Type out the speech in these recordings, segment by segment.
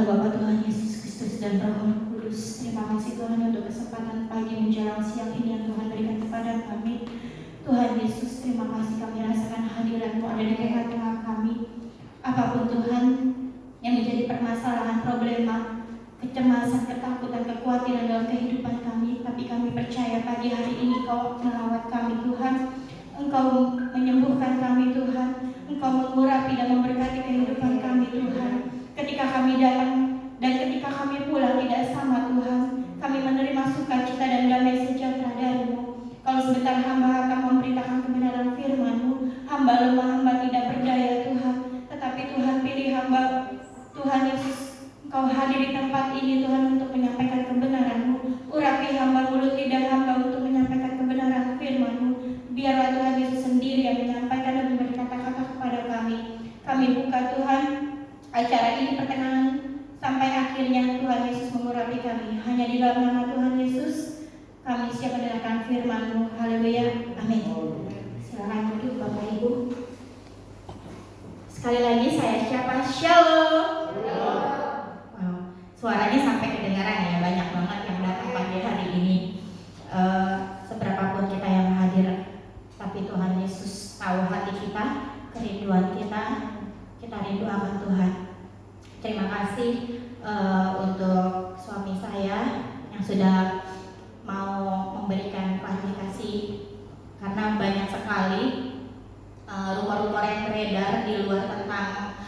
Allah Bapa, Tuhan Yesus Kristus dan Roh Kudus, terima kasih Tuhan untuk kesempatan pagi menjelang siang ini yang Tuhan berikan kepada kami. Tuhan Yesus, terima kasih kami rasakan hadirat-Mu ada di tengah-tengah kami. Apapun Tuhan yang menjadi permasalahan, problema, kecemasan, ketakutan, kekhawatiran dalam kehidupan kami, tapi kami percaya pagi hari ini Kau melawat kami Tuhan. Engkau menyembuhkan kami Tuhan. Engkau mengurapi dan memberkati kehidupan kami Tuhan. Ketika kami datang dan ketika kami pulang tidak sama Tuhan. Kami menerima sukacita dan damai sejahtera dari-Mu. Kalau sebentar hamba akan memberitakan kebenaran firman-Mu, hamba lemah, hamba tidak berdaya Tuhan. Tetapi Tuhan pilih hamba, Tuhan Yesus, Engkau hadir di tempat ini Tuhan untuk menyampaikan kebenaran-Mu. Urapi hamba mulut lidah hamba untuk menyampaikan kebenaran firman-Mu. Biarlah Tuhan Yesus sendiri yang menyampaikan dan memberi kata-kata kepada kami. Kami buka Tuhan acara ini pertengahan sampai akhirnya Tuhan Yesus mengurapi kami. Hanya di dalam nama Tuhan Yesus kami siap mendengarkan firman-Mu. Haleluya. Amin. Silakan duduk Bapak Ibu. Sekali lagi saya siapa? Shalom. Wow, suaranya sampai kedengaran ya, banyak banget yang datang pagi hari ini. Seberapapun kita yang hadir, tapi Tuhan Yesus tahu hati kita, kerinduan kita rindu akan Tuhan. Terima kasih untuk suami saya yang sudah mau memberikan klarifikasi, karena banyak sekali rumor-rumor yang beredar di luar tentang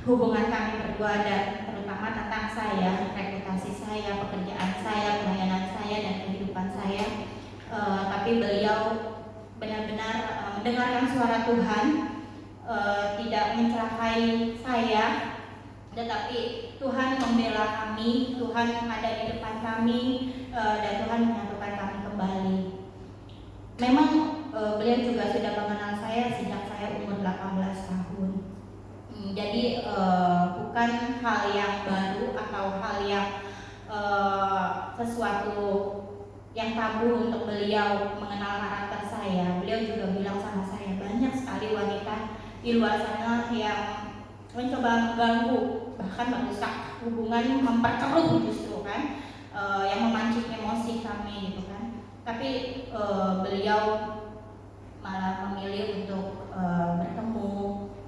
hubungan kami berdua dan terutama tentang saya, reputasi saya, pekerjaan saya, pelayanan saya dan kehidupan saya. Tapi beliau benar-benar mendengarkan suara Tuhan, tidak mencelakai saya, tetapi Tuhan membela kami, Tuhan ada di depan kami, dan Tuhan menyatukan kami kembali. Memang beliau juga sudah mengenal saya sejak saya umur 18 tahun. Jadi bukan hal yang baru atau hal yang sesuatu yang tabu untuk beliau mengenal karakter saya. Beliau juga bilang sama saya, banyak sekali wanita di luar sana yang mencoba mengganggu, bahkan merusak hubungan, memperkeruh justru kan, yang memancing emosi kami gitu kan. Tapi beliau malah memilih untuk bertemu,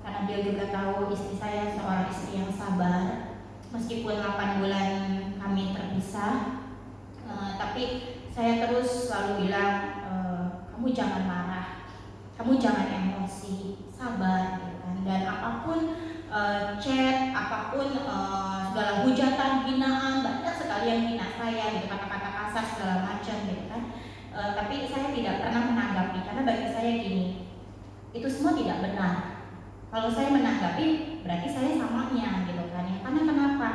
karena dia juga tahu istri saya seorang istri yang sabar. Meskipun 8 bulan kami terpisah, tapi saya terus selalu bilang, kamu jangan marah, kamu jangan emosi, sabar gitu kan. Dan apapun chat, apapun segala hujatan, hinaan, banyak sekali yang hina saya gitu, kata-kata kasar segala macam gitu kan. Tapi saya tidak pernah menanggapi, karena bagi saya gini, itu semua tidak benar. Kalau saya menanggapi berarti saya samanya gitu kan ya. Karena kenapa?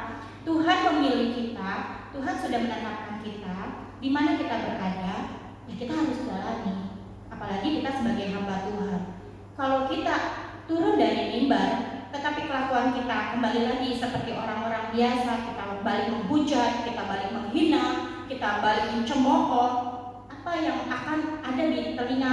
Tuhan memilih kita, Tuhan sudah menetapkan kita di mana kita berada, ya kita harus jalani. Apalagi kita sebagai hamba Tuhan. Kalau kita turun dari mimbar, tetapi kelakuan kita kembali lagi seperti orang-orang biasa, kita balik menghujat, kita balik menghina, kita balik mencemooh, apa yang akan ada di telinga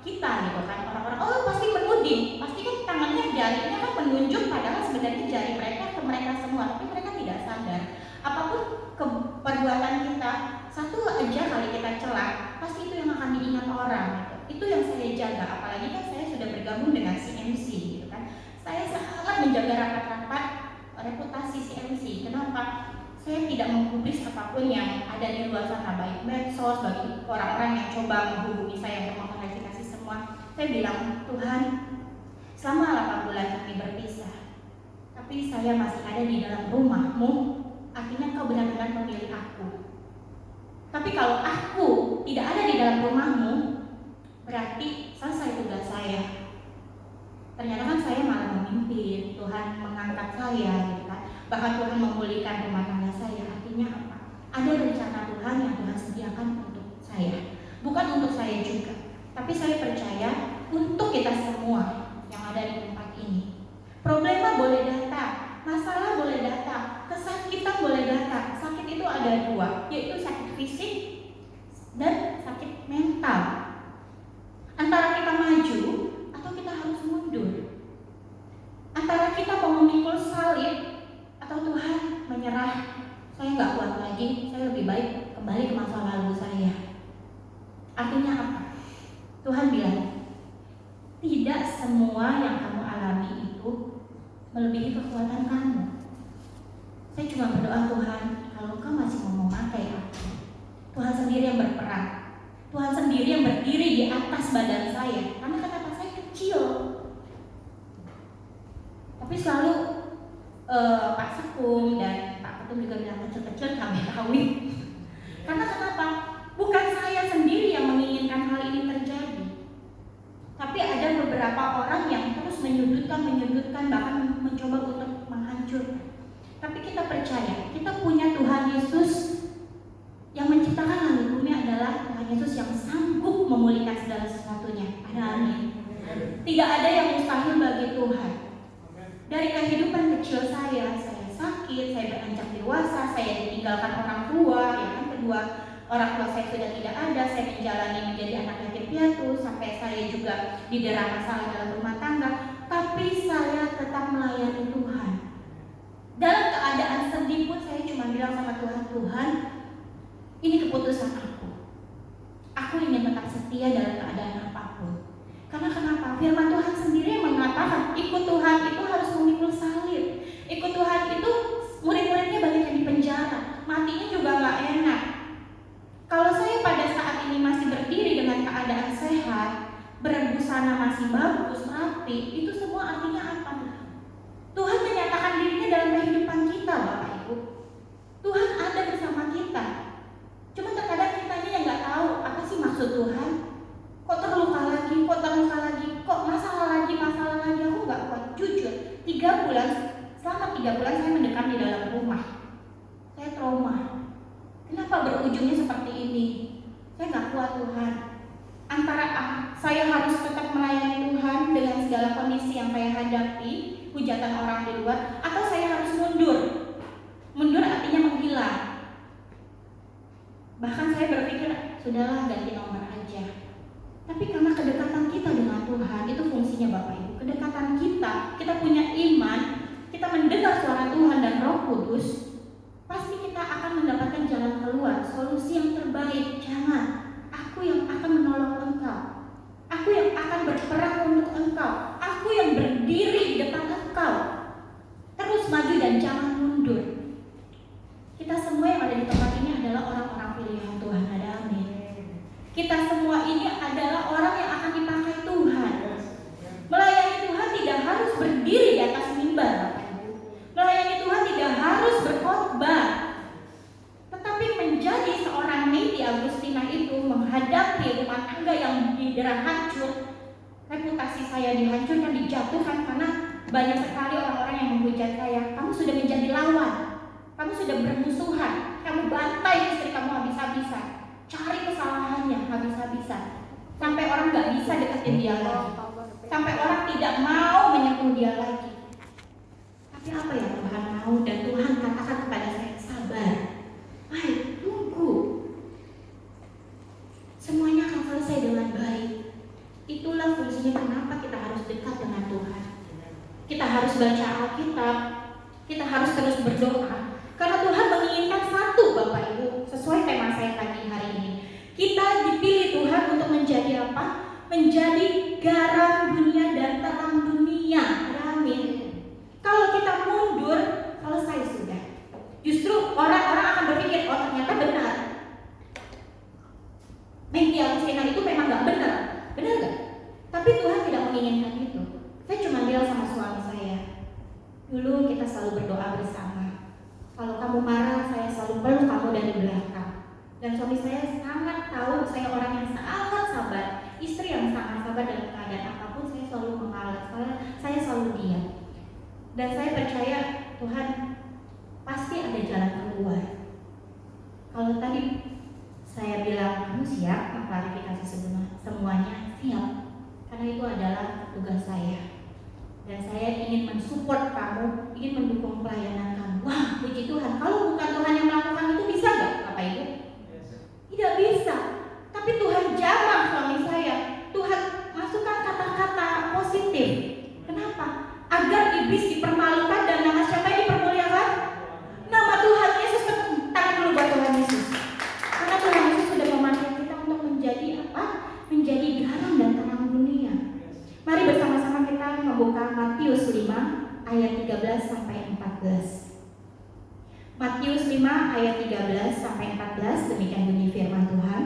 kita gitu kan. Orang-orang, oh pasti menuding, pasti kan tangannya, jarinya kan menunjuk, padahal sebenarnya jari mereka ke mereka semua, tapi mereka tidak sadar. Apapun perbuatan kita, satu aja kali kita celah, pasti itu yang akan diingat orang gitu. Itu yang saya jaga, apalagi kan saya sudah bergabung dengan CMC gitu kan. Saya sangat menjaga rapat-rapat reputasi CMC. Kenapa? Saya tidak mempublis apapun yang ada di luar sana, baik medsos, bagi orang-orang yang coba menghubungi saya untuk mengklarifikasi semua. Saya bilang, Tuhan, selama 8 bulan kami berpisah, tapi saya masih ada di dalam rumah-Mu, artinya Kau benar-benar memilih aku. Tapi kalau aku tidak ada di dalam rumah-Mu, berarti selesai tugas saya. Ternyata kan saya malah memimpin, Tuhan mengangkat saya gitu kan. Bahkan Tuhan memulihkan rumah tangga saya. Artinya apa? Ada rencana Tuhan yang Tuhan sediakan untuk saya. Bukan untuk saya juga, tapi saya percaya untuk kita semua yang ada di tempat ini. Problema boleh datang, masalah boleh datang, kesakitan boleh datang. Sakit itu ada 2, yaitu sakit fisik dan sakit mental. Antara kita maju atau kita harus mundur. Antara kita mau memikul salib atau Tuhan menyerah saya nggak kuat lagi, saya lebih baik kembali ke masa lalu saya. Artinya apa? Tuhan bilang, tidak semua yang kamu alami itu melebihi kekuatan kamu. Saya cuma berdoa, Tuhan, kalau Engkau masih mau memakai aku, Tuhan sendiri yang berperang. Tuhan sendiri yang berdiri di atas badan saya. Karena kenapa saya kecil? Tapi selalu Pak Sekum dan Pak Ketum juga bilang kecil-kecil kawin. Karena kenapa? Bukan saya sendiri yang menginginkan hal ini terjadi. Tapi ada beberapa orang yang terus menyudutkan, bahkan mencoba untuk menghancurkan. Tapi kita percaya, kita punya Tuhan Yesus yang menciptakan langit bumi adalah Tuhan Yesus yang sanggup memulihkan segala sesuatunya. Amin. Tidak ada yang mustahil bagi Tuhan. Dari kehidupan kecil saya sakit, saya beranjak dewasa, saya ditinggalkan orang tua, ya kan, kedua orang tua saya sudah tidak ada, saya menjalani menjadi anak yatim piatu, sampai saya juga didera masalah dalam rumah tangga, tapi saya tetap melayani Tuhan. Dalam keadaan sedih pun saya cuma bilang sama Tuhan, Tuhan, ini keputusan aku. Aku ingin tetap setia dalam keadaan apapun. Karena kenapa? Firman Tuhan sendiri yang mengatakan, ikut Tuhan itu harus memikul salib. Ikut Tuhan itu murid-muridnya banyak yang di penjara, matinya juga nggak enak. Kalau saya pada saat ini masih berdiri dengan keadaan sehat, berbusana masih bagus, rapi, itu semua artinya apa? Tuhan menyatakan dirinya dalam kehidupan kita, Bapak Ibu. Tuhan ada bersama kita. Cuma terkadang kita yang nggak tahu apa sih maksud Tuhan. Kok terluka lagi, kok masalah lagi, aku nggak kuat. Jujur, 3 bulan, selama 3 bulan saya mendekam di dalam rumah. Saya trauma. Kenapa berujungnya seperti ini? Saya nggak kuat, Tuhan. Antara saya harus tetap melayani Tuhan dengan segala kondisi yang saya hadapi, hujatan orang di luar, atau saya harus mundur. Mundur artinya menghilang. Bahkan saya berpikir, sudahlah ganti nomor aja. Tapi karena kedekatan kita dengan Tuhan, itu fungsinya Bapak Ibu. Kedekatan kita punya iman, kita mendengar suara Tuhan dan Roh Kudus, pasti kita akan mendapatkan jalan keluar, solusi yang terbaik. Jangan, aku yang akan menolong engkau, aku yang akan berperang untuk engkau, aku yang berdiri di depan engkau. Terus maju dan jangan mundur. Kita semua yang ada di tempat ini adalah orang-orang pilihan Tuhan. Ada amin. Kita semua ini adalah orang yang akan dipakai Tuhan. Melayani Tuhan tidak harus berdiri di atas mimbar, Bapak Ibu. Melayani Tuhan tidak harus berkhotbah. Tetapi menjadi seorang Niti Agustina itu menghadapi rumah tangga yang didera hancur, reputasi saya dihancurkan, dijatuhkan karena banyak sekali orang-orang yang menghujat saya. Kamu sudah menjadi lawan, kamu sudah bermusuhan, kamu bantai istri kamu habis-habisan, cari kesalahannya habis-habisan, sampai orang gak bisa deketin dia lagi, sampai orang tidak mau menyentuh dia lagi. Tapi apa yang Tuhan mau? Dan Tuhan katakan kepada saya, sabar, baik, tunggu, semuanya akan selesai dengan baik. Itulah fungsinya kenapa kita harus dekat dengan Tuhan. Kita harus baca Alkitab, kita harus terus berdoa. Karena Tuhan menginginkan satu, Bapak Ibu, sesuai tema saya pagi hari ini. Kita dipilih Tuhan untuk menjadi apa? Menjadi garam dunia dan terang dunia. Amin. Kalau kita mundur, selesai sudah. Justru orang-orang akan berpikir, oh ternyata benar, Niti Agustina itu memang gak benar. Benar gak? Tapi Tuhan tidak menginginkan itu. Saya cuma bilang sama suami saya, dulu kita selalu berdoa bersama. Kalau kamu marah, saya selalu peluk kamu dari belakang. Dan suami saya sangat tahu saya orang yang sangat sabar, istri yang sangat sabar dalam keadaan apapun. Saya selalu mengalah, saya selalu diam. Dan saya percaya Tuhan pasti ada jalan keluar. Kalau tadi saya bilang kamu siap mengklarifikasi semuanya, siap, karena itu adalah tugas saya. Dan saya ingin mensupport kamu, ingin mendukung pelayanan kamu. Wah, puji Tuhan. Kalau bukan Tuhan yang melakukan itu, bisa gak Bapak Ibu? Tidak bisa. Tapi Tuhan jamah suami saya. Tuhan masukkan kata-kata positif. Kenapa? Agar iblis dipermalukan dan nama siapa yang dipermuliakan? Nama Tuhan Matius 5 ayat 13 sampai 14, demikian bunyi firman Tuhan.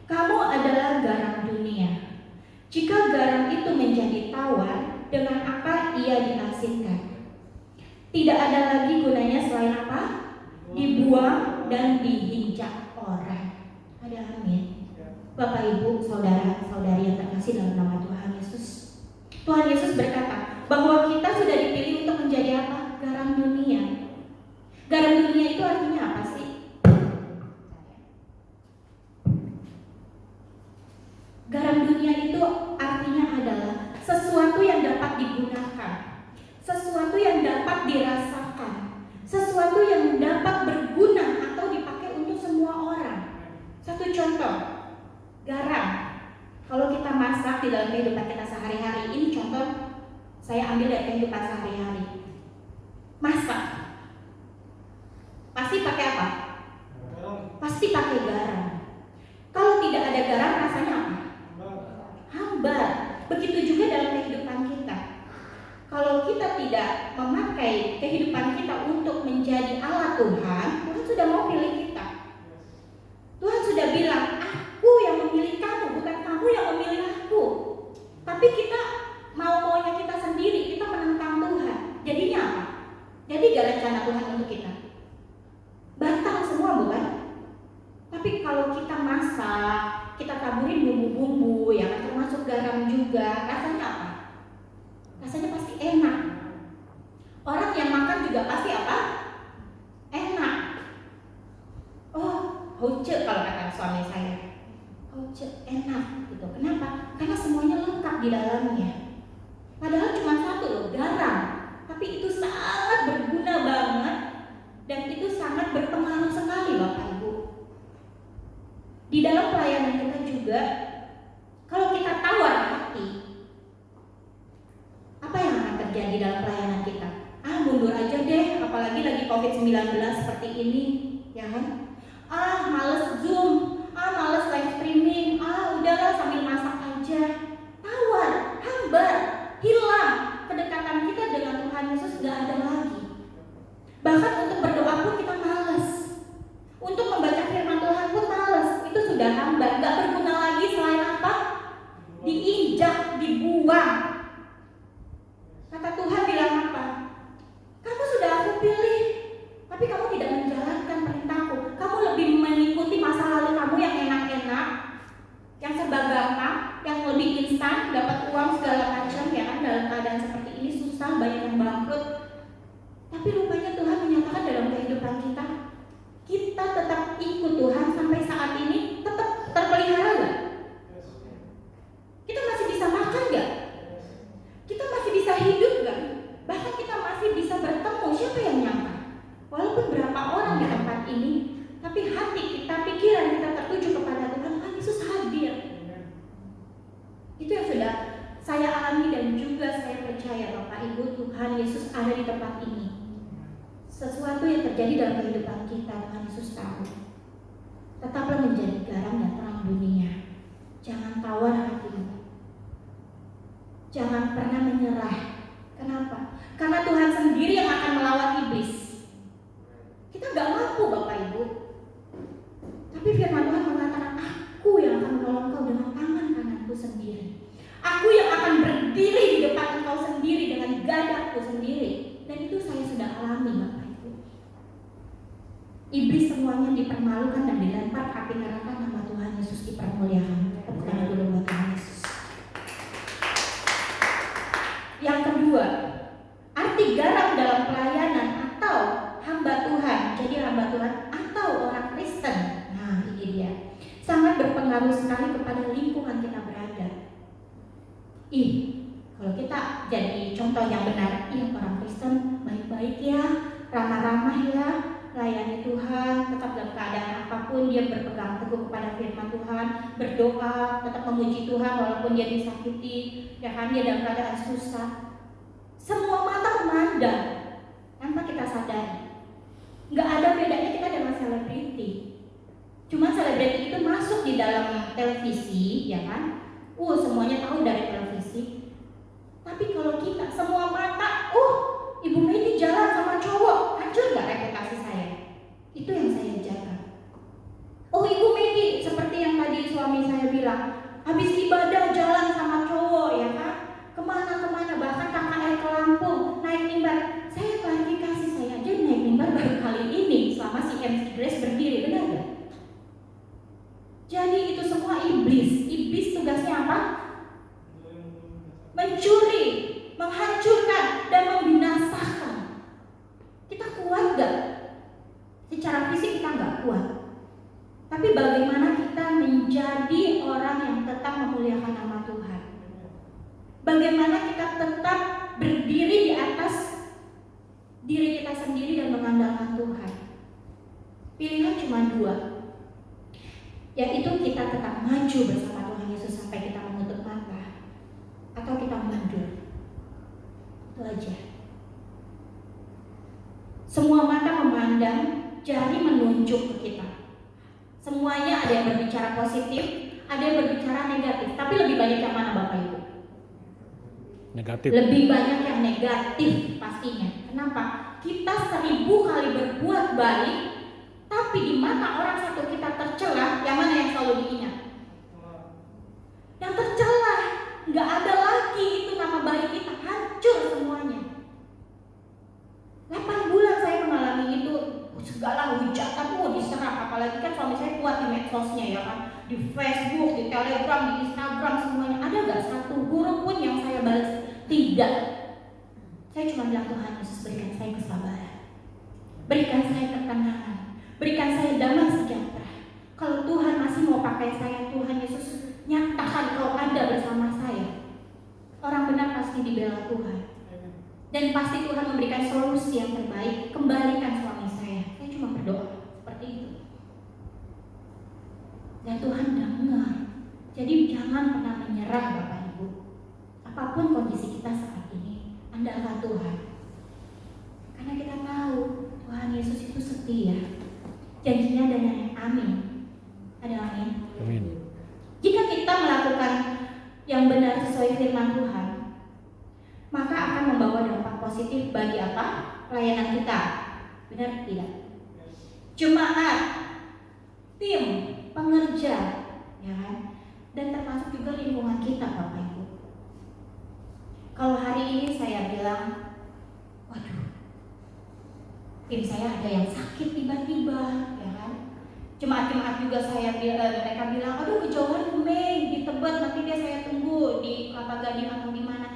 Kamu adalah garam dunia. Jika garam itu menjadi tawar, dengan apa ia diasinkan? Tidak ada lagi gunanya selain apa? Dibuang dan diinjak orang. Ada amin. Bapak, Ibu, saudara-saudari yang terkasih dalam nama Tuhan Yesus. Tuhan Yesus berkata bahwa kita sudah dipilih untuk menjadi apa? Garam dunia. Garam dunia itu artinya apa sih? Garam dunia itu artinya adalah sesuatu yang dapat digunakan, sesuatu yang dapat dirasakan, sesuatu yang dapat berguna atau dipakai untuk semua orang. Satu contoh, garam. Kalau kita masak di dalam kehidupan kita sehari-hari, ini contoh saya ambil dari kehidupan sehari-hari. Masak, pasti pakai apa? Pasti pakai garam. Kalau tidak ada garam, rasanya apa? Hambar. Begitu juga dalam kehidupan kita. Kalau kita tidak memakai kehidupan kita untuk menjadi alat Tuhan, Tuhan sudah mau pilih kita. Tuhan sudah bilang, aku yang memilih kamu, bukan kamu yang memilih aku. Tapi kita maunya kita sendiri, kita menentang Tuhan. Jadinya apa? Jadi gak rencana Tuhan untuk kita. Batal semua, bukan? Tapi kalau kita masak, kita taburin bumbu-bumbu, ya kan, termasuk garam juga, rasanya apa? Rasanya pasti enak. Orang yang makan juga pasti apa? Enak. Oh, hoce kalau kata suami saya. Hoce enak gitu. Kenapa? Karena semuanya lengkap di dalamnya. Padahal cuma satu loh, garam. Tapi itu sangat berguna banget dan itu sangat berpengaruh sekali Bapak Ibu. Di dalam pelayanan kita juga, kalau kita tawar hati, apa yang akan terjadi dalam pelayanan kita? Mundur aja deh, apalagi lagi COVID-19 seperti ini, ya kan? Males Zoom, males live streaming, udahlah sambil masak aja. Tawar, hambar, hilang kedekatan kita dengan Tuhan Yesus, gak ada lagi. Bahkan untuk berdoa pun kita males, untuk membaca firman Tuhan pun males. Itu sudah hambar, gak berguna lagi selain apa? Diinjak, dibuang. Kata Tuhan bilang apa? Kamu sudah aku pilih, tapi kamu tidak menjalankan perintahku. Kamu lebih mengikuti masa lalu kamu yang enak-enak, yang serba gampang, yang lebih instan, dapat uang segala macam, ya kan? Dalam keadaan seperti ini susah, banyak yang bangkrut. Tapi rupanya Tuhan menyatakan dalam kehidupan kita, kita tetap ikut Tuhan sampai saat ini, tetap terpelihara gak? Kita masih bisa makan gak? Kita masih bisa hidup gak? Bahkan kita masih bisa bertemu. Siapa yang nyangka? Walaupun berapa orang di tempat ini, tapi hati kita, pikiran kita tertuju kepada Tuhan. Tuhan Yesus hadir. Itu yang sudah saya alami dan juga saya percaya Bapak Ibu, Tuhan Yesus ada di tempat ini. Sesuatu yang terjadi dalam kehidupan kita, Tuhan Yesus tahu. Tetaplah menjadi garam dan terang dunia. Jangan tawar hatimu. Jangan pernah menyerah. Kenapa? Karena Tuhan sendiri yang akan melawan iblis. Kita gak mampu Bapak Ibu. Tapi firman Tuhan mengatakan, aku yang akan menolong kau dengan tangan kananku sendiri. Aku yang akan berdiri di depan engkau sendiri dengan gadahku sendiri. Dan itu saya sudah alami Bapak Ibu. Iblis semuanya dipermalukan dan dilempar api neraka, nama Tuhan Yesus dipermuliakan. Tepuk tangan dulu buat Tuhan Yesus. Yang kedua, arti garam dalam pelayanan atau hamba Tuhan. Jadi hamba Tuhan atau orang Kristen. Nah, ini dia. Sangat berpengaruh sekali kepada lingkungan kita berada. Kalau kita jadi contoh yang benar, orang Kristen baik-baik ya, ramah-ramah ya, layani Tuhan, tetap dalam keadaan apapun dia berpegang teguh kepada firman Tuhan, berdoa, tetap memuji Tuhan walaupun dia disakiti, ya kan, dia dalam keadaan susah. Semua mata memandang tanpa kita sadari. Nggak ada bedanya kita dengan selebriti. Cuma selebriti itu masuk di dalam televisi, ya kan? Semuanya tahu dari televisi. Tapi kalau kita semua mata, Ibu Medi jalan sama cowok, hancur nggak reputasi saya? bilang, habis ibadah jalan sama cowok ya kan, kemana-kemana, bahkan KKR ke Lampung, naik mimbar. Saya klarifikasi, saya aja naik mimbar baru kali ini selama si MC Grace berdiri, benar gak? Jadi itu semua iblis. Iblis tugasnya apa? Mencuri, menghancurkan, dan membinasakan. Kita kuat gak? Secara fisik kita gak kuat. Tapi bagaimana kita menjadi orang yang tetap memuliakan nama Tuhan? Bagaimana kita tetap berdiri di atas diri kita sendiri dan mengandalkan Tuhan? Pilihan cuma dua, yaitu kita tetap maju bersama Tuhan Yesus sampai kita menutup mata, atau kita mundur. Itu aja. Semua mata memandang, jari menunjuk ke kita. Semuanya ada yang berbicara positif, ada yang berbicara negatif. Tapi lebih banyak yang mana Bapak Ibu? Negatif. Lebih banyak yang negatif pastinya. Kenapa? Kita 1000 kali berbuat baik, tapi di mata orang satu kita tercela, yang mana yang selalu diingat? Yang tercela. Nggak ada lagi itu nama baik kita, hancur semuanya. 8 bulan saya mengalami itu, segala hujatan diserap, apalagi kan suami saya kuat di medsosnya ya kan, di Facebook, di Telegram, di Instagram, semuanya. Ada nggak satu huruf pun yang saya balas? Tidak. Saya cuma bilang, Tuhan Yesus berikan saya kesabaran, berikan saya ketenangan, berikan saya damai sejahtera. Kalau Tuhan masih mau pakai saya, Tuhan Yesus nyatakan kau ada bersama saya. Orang benar pasti dibela Tuhan, dan pasti Tuhan memberikan solusi yang terbaik. Kembalikan suami saya cuma berdoa seperti itu, dan Tuhan dengar. Jadi jangan pernah menyerah Bapak Ibu. Apapun kondisi kita saat ini, andalkan Tuhan, karena kita tahu Tuhan Yesus itu setia. Janjinya dan yang amin. Ada amin? Amin. Jika kita melakukan yang benar sesuai firman Tuhan, maka akan membawa dampak positif bagi apa? Pelayanan kita. Benar tidak? Jemaat, tim, pengerja, ya kan? Dan termasuk juga lingkungan kita Bapak Ibu. Kalau hari ini saya bilang, waduh, tim saya ada yang sakit tiba-tiba, ya kan? Jemaat-jemaat juga mereka bilang, aduh kejauhan Mei, di Tebet, nanti dia saya tunggu di Kelapa Gading atau di mana.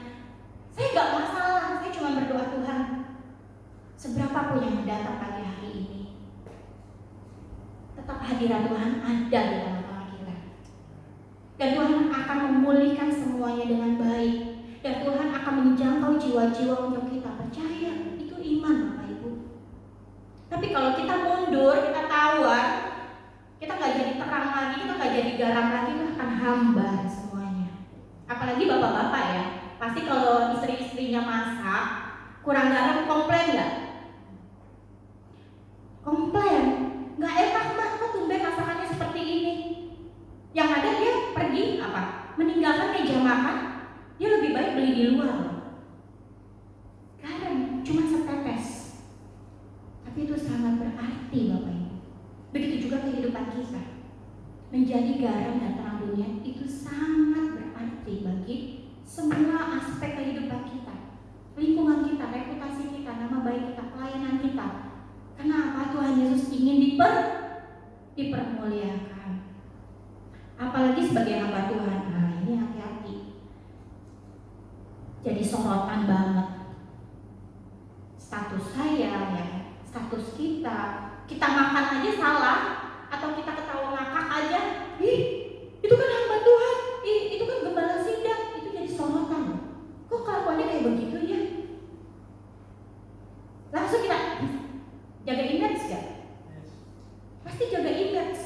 Saya nggak masalah, saya cuma berdoa, Tuhan, seberapa pun yang datang pagi hari ini, tetap hadirat Tuhan ada di tengah-tengah kita. Dan Tuhan akan memulihkan semuanya dengan baik. Dan Tuhan akan menjangkau jiwa-jiwa untuk kita. Percaya, itu iman Bapak Ibu. Tapi kalau kita mundur, kita tawar, kita nggak jadi terang lagi, kita nggak jadi garam lagi, itu akan hambar semuanya. Apalagi bapak-bapak ya, pasti kalau istri-istrinya masak kurang garam, komplain nggak? Komplain, nggak enak mah, kok tumben masakannya seperti ini. Yang ada dia pergi apa? Meninggalkan meja makan, dia lebih baik beli di luar. Garam cuma setetes, tapi itu sangat berarti Bapak Ibu. Begitu juga kehidupan kita. Menjadi garam dan terang dunia itu sangat berarti bagi semua aspek kehidupan kita. Lingkungan kita, reputasi kita, nama baik kita, pelayanan kita. Kenapa Tuhan Yesus ingin dipermuliakan? Apalagi sebagai hamba Tuhan. Nah ini hati-hati. Jadi sorotan banget. Status saya ya, status kita. Kita makan aja salah, atau kita ketawa ngakak aja, ih itu kan hamba Tuhan, ih itu kan gembala sidang, itu jadi sorotan. Kok kelakuannya kayak begitu ya? Langsung kita jaga image ya? Pasti jaga image.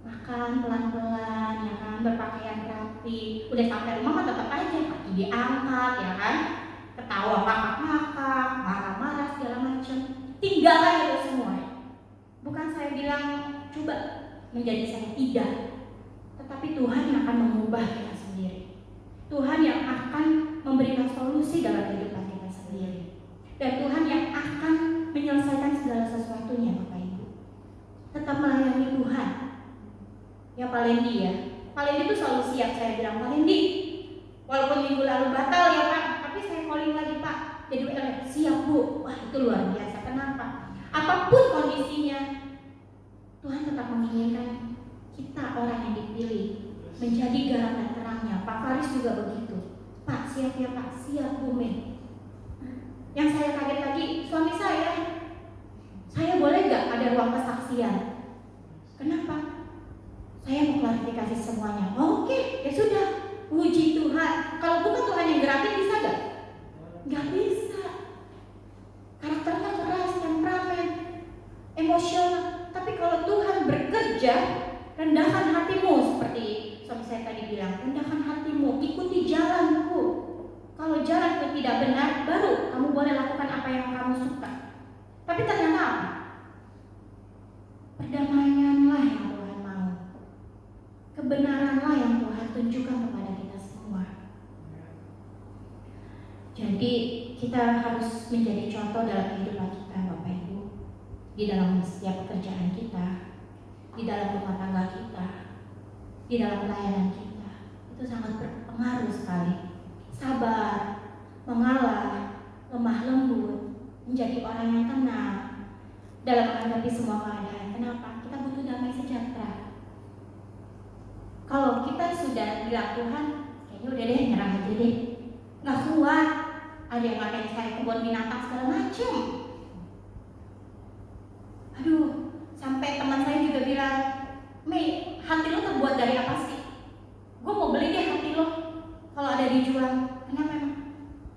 Makan pelan-pelan ya kan, berpakaian rapi. Udah sampai rumah mah tetap aja kaki diangkat ya kan, ketawa ngakak-ngakak, marah-marah segala macam. Tinggalkan itu semua. Bukan saya bilang coba menjadi saya, tidak. Tetapi Tuhan yang akan mengubah kita sendiri. Tuhan yang akan memberikan solusi dalam kehidupan kita sendiri. Dan Tuhan yang akan menyelesaikan segala sesuatunya Bapak Ibu. Tetap melayani Tuhan. Ya paling dia, Pak Lendi tuh selalu siap. Saya bilang, Pak Lendi, walaupun minggu lalu batal ya Pak, tapi saya calling lagi Pak. Jadi siap Bu. Wah itu luar biasa. Kenapa? Apapun kondisinya, Tuhan tetap menginginkan kita orang yang dipilih menjadi garam dan terangnya. Pak Faris juga begitu. Pak siap ya Pak, siap Bu Mei. Yang saya kaget lagi, suami saya boleh gak ada ruang kesaksian? Kenapa? Saya mau klarifikasi semuanya. Oke, ya sudah. Puji Tuhan. Kalau bukan Tuhan yang gerakin bisa gak? Gak bisa. Karakternya keras, temperamen, emosional. Tapi kalau Tuhan bekerja, rendahkan hatimu, seperti suami saya tadi bilang, rendahkan hatimu, ikuti jalanku. Kalau jalanku tidak benar, baru kamu boleh lakukan apa yang kamu suka. Tapi ternyata apa? Perdamaianlah yang Tuhan mau. Kebenaranlah yang Tuhan tunjukkan kepada kita semua. Jadi kita harus menjadi contoh dalam kehidupan kita, Bapak Ibu. Di dalam setiap pekerjaan kita, di dalam rumah tangga kita, di dalam pelayanan kita. Itu sangat berpengaruh sekali. Sabar, mengalah, lemah lembut, menjadi orang yang tenang dalam menghadapi semua keadaan. Kenapa? Kita butuh damai sejahtera. Kalau kita sudah bilang Tuhan, kayaknya udah deh nyerah aja deh, nggak kuat, ada yang ngatain saya kebun binatang segala macem. Aduh, sampai teman saya juga bilang, Mei, hati lo terbuat dari apa sih? Gue mau beli deh hati lo kalau ada dijual. Kenapa emang?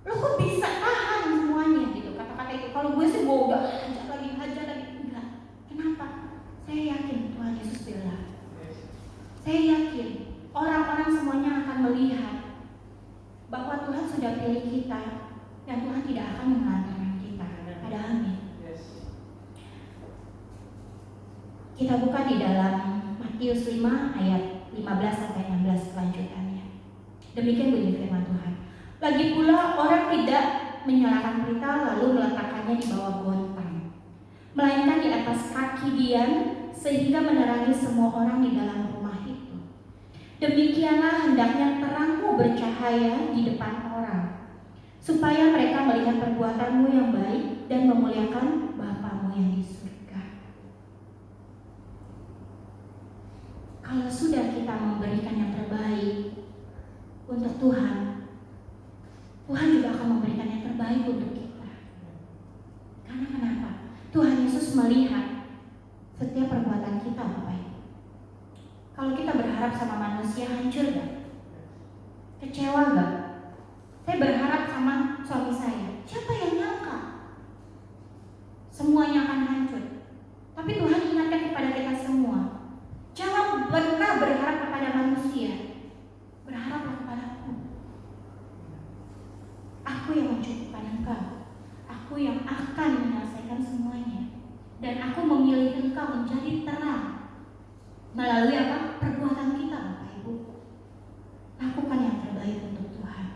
Lo kok bisa tahan semuanya gitu, kata-kata itu. Kalau gue sih gue udah hajar lagi. Enggak. Kenapa? Saya yakin Tuhan Yesus bela. Saya yakin orang-orang semuanya akan melihat bahwa Tuhan sudah pilih kita dan Tuhan tidak akan menelantarkan kita. Ada amin. Kita buka di dalam Matius 5 ayat 15 sampai 16 kelanjutannya. Demikian bunyi firman Tuhan. Lagi pula orang tidak menyalakan pelita lalu meletakkannya di bawah gontang, melainkan di atas kaki dian sehingga menerangi semua orang di dalam rumah itu. Demikianlah hendaknya terangmu bercahaya di depan orang, supaya mereka melihat perbuatanmu yang baik dan memuliakan Bapamu yang di surga. Kalau sudah kita memberikan yang terbaik untuk Tuhan, Tuhan juga akan memberikan yang terbaik untuk kita. Karena kenapa? Tuhan Yesus melihat setiap perbuatan kita, Bapak Ibu. Kalau kita berharap sama manusia, hancur gak? Kecewa gak? Saya berharap sama suami saya, siapa yang nyangka semuanya akan hancur? Tapi Tuhan ingatkan kepada kita semua, jangan pernah berharap kepada manusia, berharaplah kepadaku. Aku yang mencukupkan engkau, aku yang akan menyelesaikan semuanya, dan aku memilih engkau menjadi terang melalui apa? Perbuatan kita, Bapak Ibu. Lakukan yang terbaik untuk Tuhan.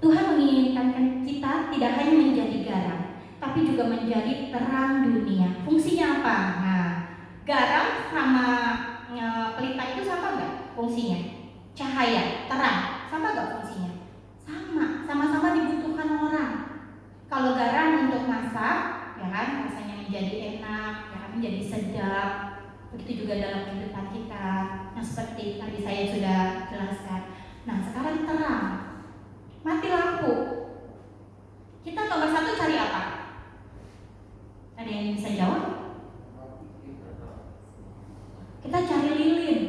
Tuhan menginginkan kita tidak hanya menjadi garam, tapi juga menjadi terang dunia. Fungsinya apa? Nah, garam sama pelita itu sama nggak fungsinya? Cahaya, terang, sama nggak fungsinya? Sama-sama dibutuhkan orang. Kalau garam untuk masak, ya kan, rasanya menjadi enak, ya kan, menjadi sedap. Begitu juga dalam kehidupan kita. Nah, seperti tadi saya sudah jelaskan. Nah, sekarang terang. Mati lampu. Kita nomor satu cari apa? Ada yang bisa jawab? Kita cari lilin,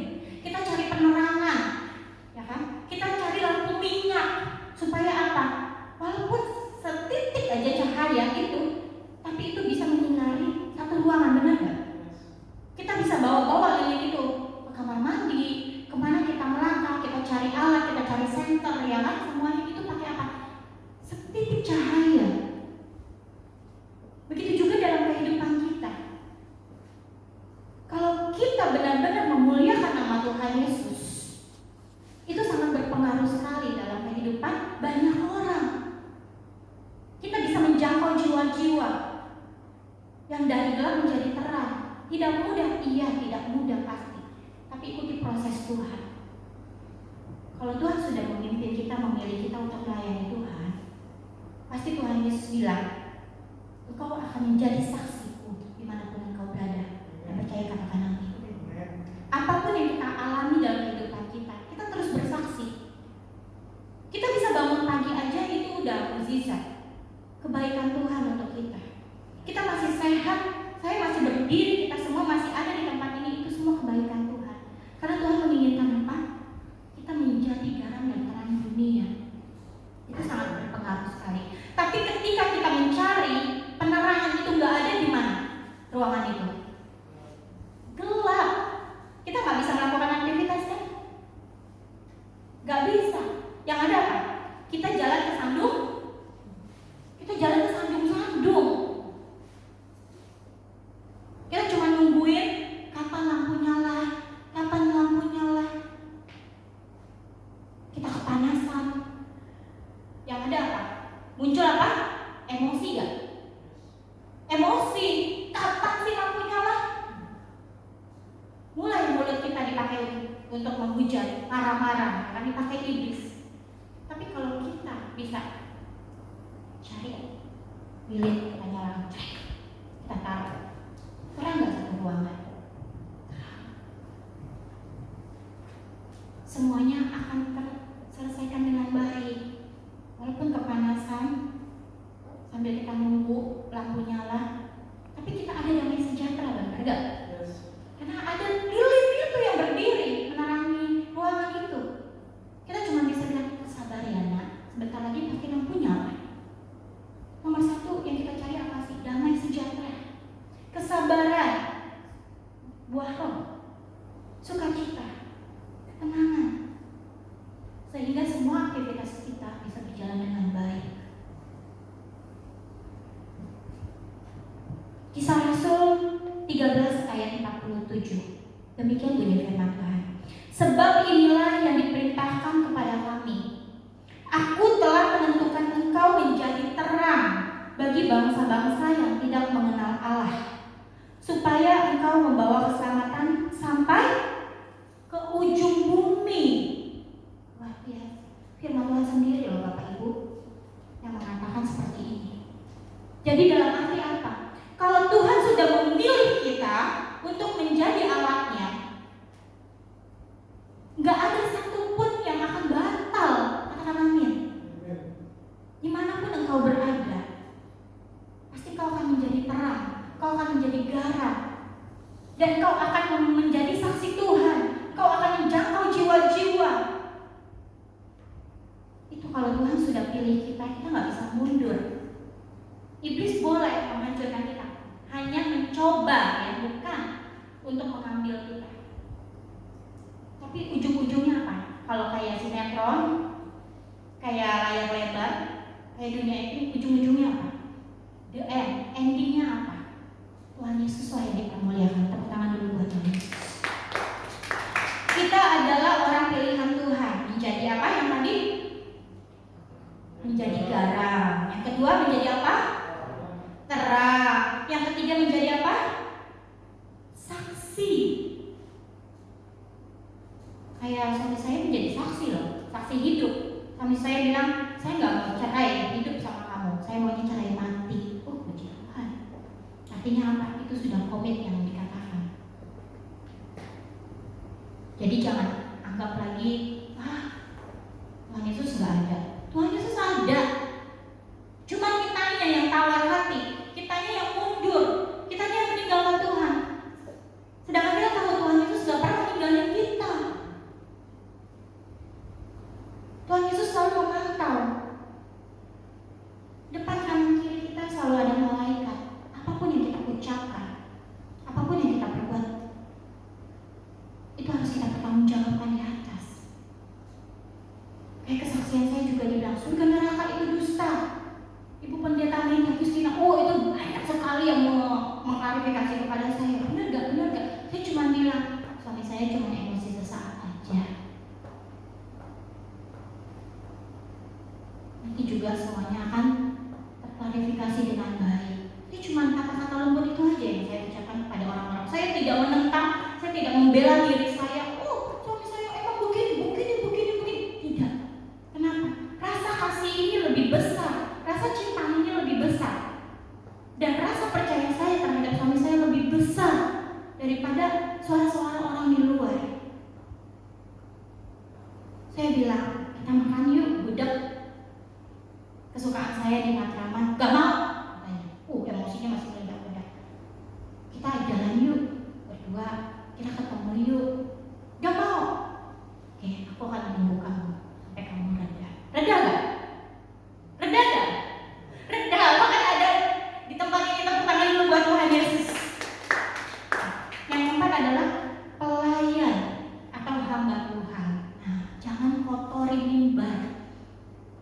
kita cari penerangan, ya kan? Kita cari lampu minyak supaya apa? Walaupun setitik aja cahaya itu, tapi itu bisa menyinari satu ruangan, benar nggak? Kita bisa bawa lilin itu ke kamar mandi, kemana kita melangkah, kita cari alat, kita cari senter, ya kan? Semuanya itu pakai apa? Setitik cahaya. Begitu juga dalam kehidupan kita. Kalau kita benar-benar memuliakan nama Tuhan Yesus, itu sangat berpengaruh sekali dalam kehidupan banyak orang. Kita bisa menjangkau jiwa-jiwa yang dari gelap menjadi terang. Tidak mudah, iya tidak mudah pasti. tapi ikuti proses Tuhan. Kalau Tuhan sudah memimpin kita, memilih kita untuk melayani Tuhan, pasti Tuhan Yesus bilang, engkau akan menjadi saksiku dimanapun engkau berada. Dan percaya, katakan amin. Apapun yang kita alami dalam kehidupan kita, kita terus bersaksi. Kita bisa bangun pagi aja, itu udah mukjizat, kebaikan Tuhan untuk kita. Kita masih sehat, saya masih berdiri, kita semua masih ada di tempat ini, itu semua kebaikan Tuhan. Karena Tuhan menginginkan apa? Kita menjadi garam dan terang dunia. Itu sangat berpengaruh sekali. Tapi ketika kita mencari penerangan itu nggak ada di mana ruangan itu, gelap. Kita nggak bisa melakukan aktivitas kan? Nggak bisa. Yang ada apa? Kita jalan ke sandung. Kita jalan ke sandung-sandung. Kita cuma nungguin kapan lampu nyala, kapan lampu nyala. Kita kepanasan. Yang ada apa? Muncul apa? Emosi gak? Emosi. Kapan sih lampu nyala? Mulai mulut kita dipakai untuk menghujat, marah-marah, akan dipakai iblis. Tapi kalau kita bisa cari lilin, kita nyalakan, kita taruh, terang nggak satu ruangan? Semuanya akan terselesaikan dengan baik. Walaupun kepanasan, sambil kita nunggu lampu nyala, tapi kita ada damai sejahtera, benar nggak? Karena ada lilin itu yang berdiri menerangi ruangan itu. Kita cuma bisa bilang, sabar ya nak, sebentar lagi pasti lampu nyala. Nomor satu yang kita cari apa sih? Damai sejahtera, kesabaran, buah roh, sukacita, ketenangan, sehingga semua aktivitas kita bisa berjalan dengan baik. Kisah Rasul 13 ayat 47. Demikian bunyi firman Tuhan. Sebab inilah yang diperintahkan kepada kami. Aku telah menentukan engkau menjadi terang bagi bangsa-bangsa yang tidak mengenal Allah, supaya engkau membawa keselamatan sampai ke ujung bumi. Luar biasa. Firman Tuhan sendiri loh Bapak Ibu yang mengatakan seperti ini. Jadi dalam arti apa? Kalau Tuhan sudah memilih kita untuk menjadi alatnya, nggak ada satupun yang akan batal. Katakan amin. Dimanapun engkau berada, pasti kau akan menjadi terang, kau akan menjadi garam, dan kau akan menjadi saksi Tuhan. Kau akan menjangkau jiwa-jiwa. Itu kalau Tuhan sudah pilih kita, kita nggak bisa mundur. Iblis boleh menghancurkan kita, hanya mencoba ya, bukan untuk mengambil kita. Tapi ujung-ujungnya apa? Kalau kayak sinetron, kayak layar lebar, kayak dunia ini, ujung-ujungnya apa? The end, endingnya apa? Tuhan Yesus lah yang dipermuliakan. Tepuk tangan dulu buat Tuhan Yesus. Kita adalah orang pilihan Tuhan. Menjadi apa yang tadi? Menjadi garam. Yang kedua menjadi apa? Terang. Yang ketiga menjadi apa? Saksi. Kayak suami saya menjadi saksi loh, saksi hidup. Suami saya bilang, saya nggak mau cerai, hidup sama kamu. Saya maunya cerai mati. Oh, puji Tuhan. Artinya apa? Itu sudah komit yang dikatakan. Jadi jangan anggap lagi, Tuhan Yesus nggak ada. Tuhan Yesus ada. Cuma kitanya yang tawar hati, kitanya yang mundur, kitanya yang meninggalkan Tuhan. Sedangkan kita tahu Tuhan Yesus gak pernah meninggalkan kita. Tuhan Yesus selalu memantau. Depan kanan kiri kita selalu ada malaikat. Apapun yang kita ucapkan, apapun yang kita perbuat, itu harus kita pertanggungjawabkan di atas. Kayak kesaksian saya juga dibilang, surga neraka itu dusta. Ibu pendeta Maria Agustina, itu banyak sekali yang mengklarifikasi kepada saya. Benar gak? Saya cuma bilang, suami saya cuma emosi sesaat aja. Nanti juga semuanya akan terklarifikasi dengan baik. Ini cuma kata-kata lembut itu aja yang saya ucapkan kepada orang-orang. Saya tidak menentang, saya tidak membela diri saya. daripada suara-suara orang di luar. Saya bilang, kita makan yuk, gudeg kesukaan saya di Matraman. Gak mau, katanya. Emosinya masih meledak-ledak. Kita jalan yuk, berdua, kita ketemu yuk. Gak mau. Oke, aku akan menunggu kamu sampai kamu reda. Reda gak? Reda gak? Reda, bahkan ada di tempat ini tepuk tangan dulu buat Tuhan Yesus. Yang keempat adalah pelayan atau hamba Tuhan. Nah, jangan kotori mimbar.